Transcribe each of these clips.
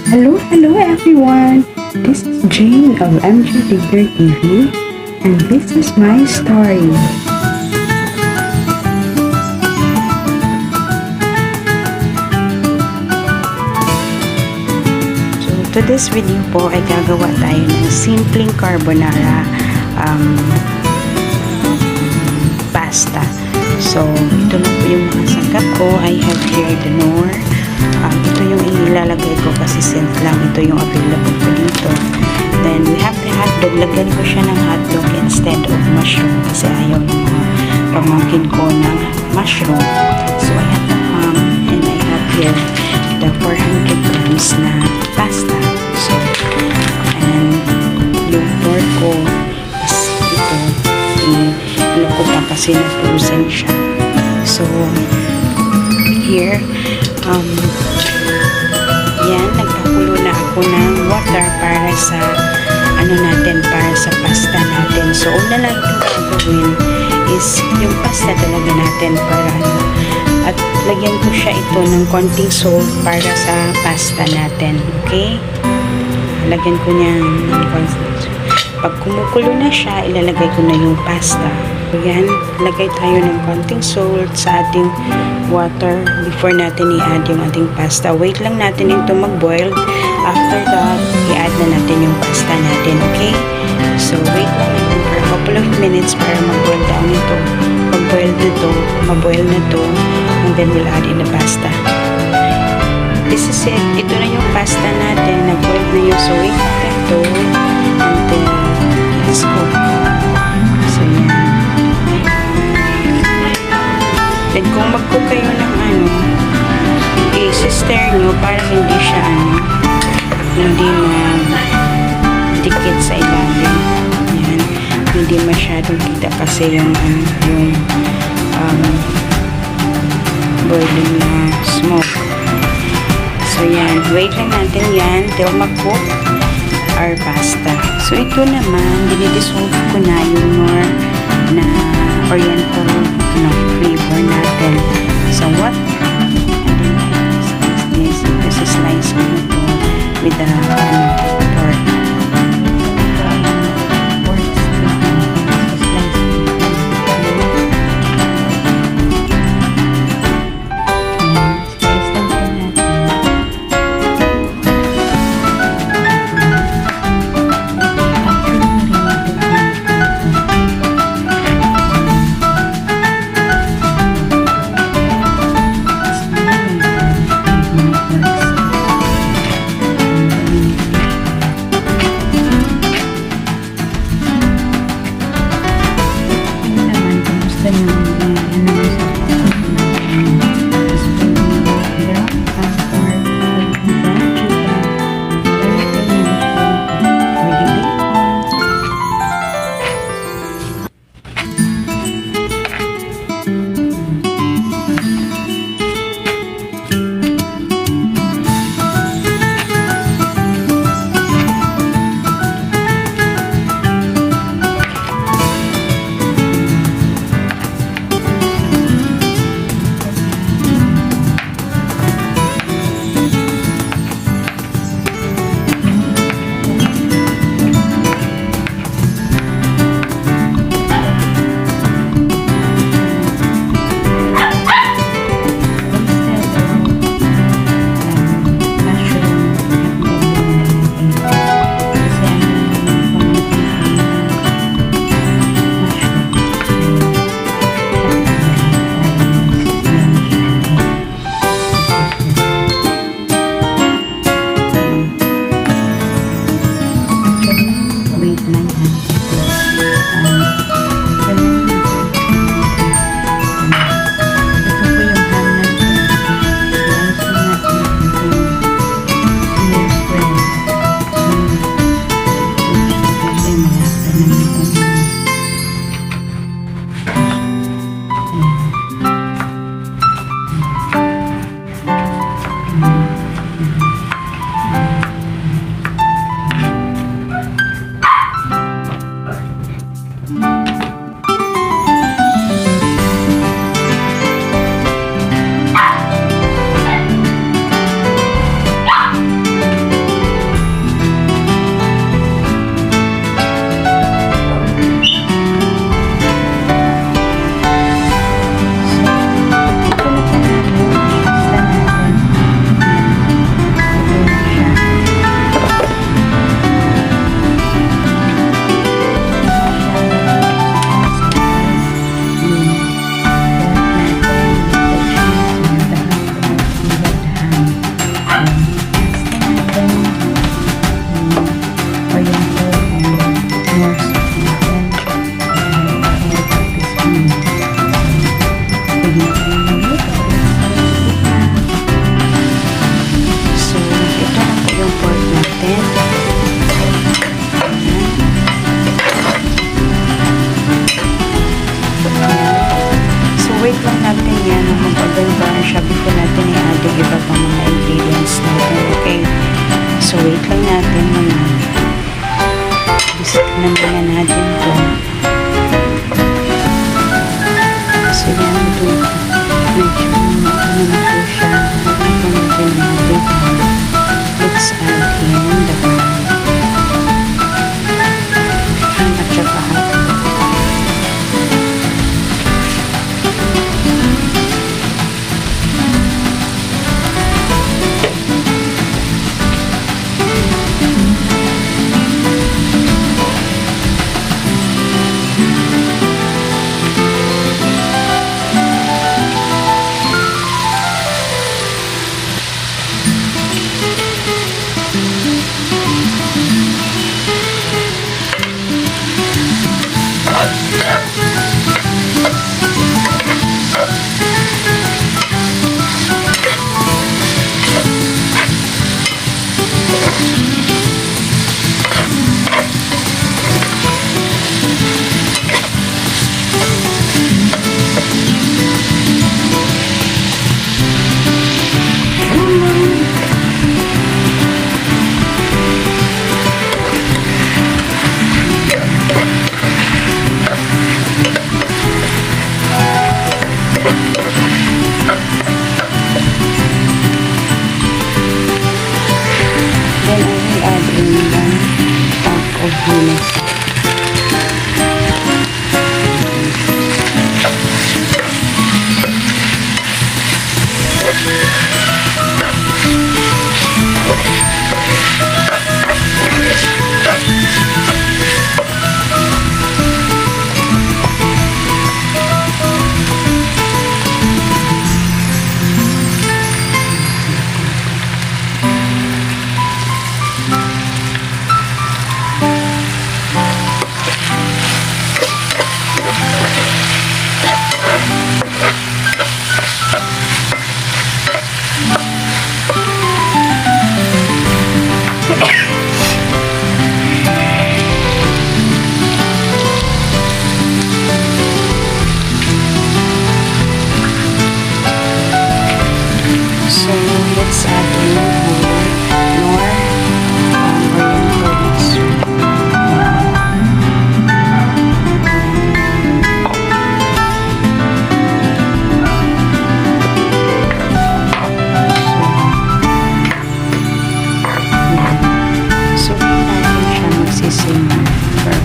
Hello everyone! This is Jane of MG Digger TV, and this is my story. So, today's video po ay gagawa tayo ng simpleng carbonara pasta. So, ito lang po yung mga sangkap ko. I have here the KNORR. Ito yung ilalagay ko kasi since lang ito yung available ko dito. Then we have the hotdog. Lagyan ko siya ng hotdog instead of mushroom kasi ayaw ng mga pamangkin ko ng mushroom. So I have the ham and I have here the 400 grams na pasta. So, and yung pork ko is ito. Ano ko pa kasi na-frozen siya. So, here, yan, nagpakulo na ako ng water para sa para sa pasta natin. So, una lang itong gagawin is yung pasta talaga natin para at lagyan ko siya ito ng konting salt para sa pasta natin. Okay? Lagyan ko niya ng konting salt. Pag kumukulo na siya, ilalagay ko na yung pasta. So, yan, lagay tayo ng konting salt sa ating water before natin i-add yung ating pasta. Wait lang natin ito mag-boil. After that, i-add na natin yung pasta natin, okay? So, wait lang natin for a couple of minutes para mag-boil down ito. Pag-boil dito, ma-boil na to, and then we'll add in the pasta. This is it. Ito na yung pasta natin. Nag-boil na yun. So, wait natin ito. And then, let's go. So, yan. Then, kung mag-cook kayo ng i-stir nyo para hindi siya hindi dikit sa ilalim. Yan. Hindi masyadong kita kasi yung boiling na smoke. So, yan. Wait lang natin yan till mag-cook our pasta. So, ito naman, dinidissolve ko na yung more na oriental flavor natin. So, what? And then, this is slice ko na ito with the pork. So, wait lang natin muna. Bisit na muna natin ito. Kasi yan ito. Medyo ano na po siya. Ito natin natin. Let's add in the garlic. At saka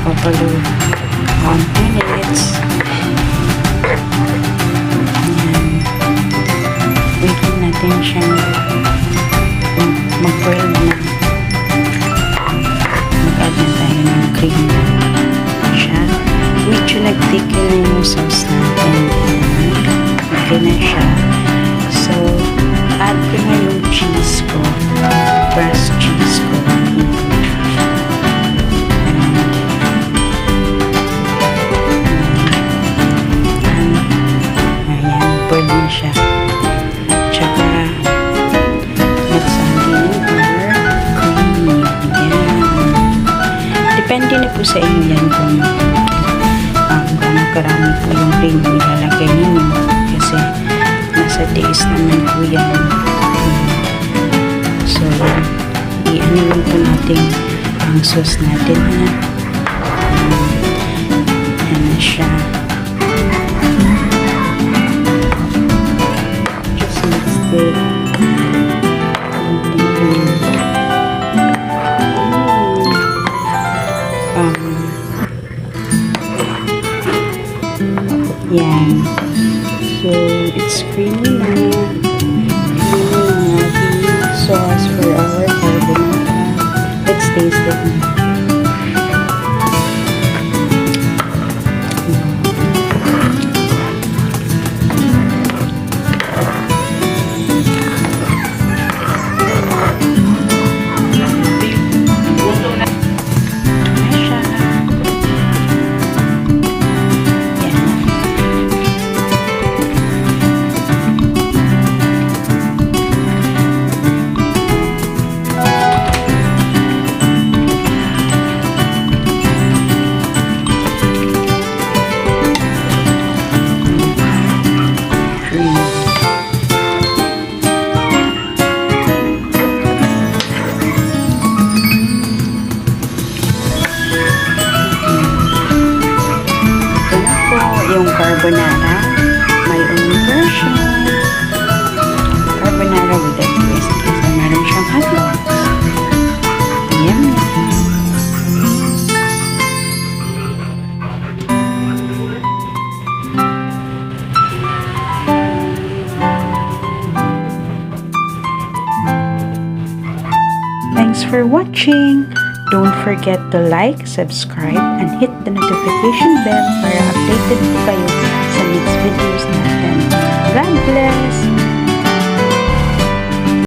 couple of minutes. Ayan. Wait lang natin siyang mag-boil na. Mag-add na tayo ng cream na siya. Medyo nag-thicken na yung sauce natin. Okay na siya. So, add ko na yung cheese ko. Pressed cheese ko. Siya. Tsaka let's add in our cream. Yan. Depende na po sa inyo yan kung gaano karami po yung cream na ilalagay ninyo. Kasi nasa taste naman po yan. So, i-ano lang po natin ang sauce natin. Yan na siya. Yan. So, it's creamy na. Creamy na the sauce for our carbonara. Let's taste it na. for watching. Don't forget to like, subscribe, and hit the notification bell para updated po kayo sa next videos natin. God bless!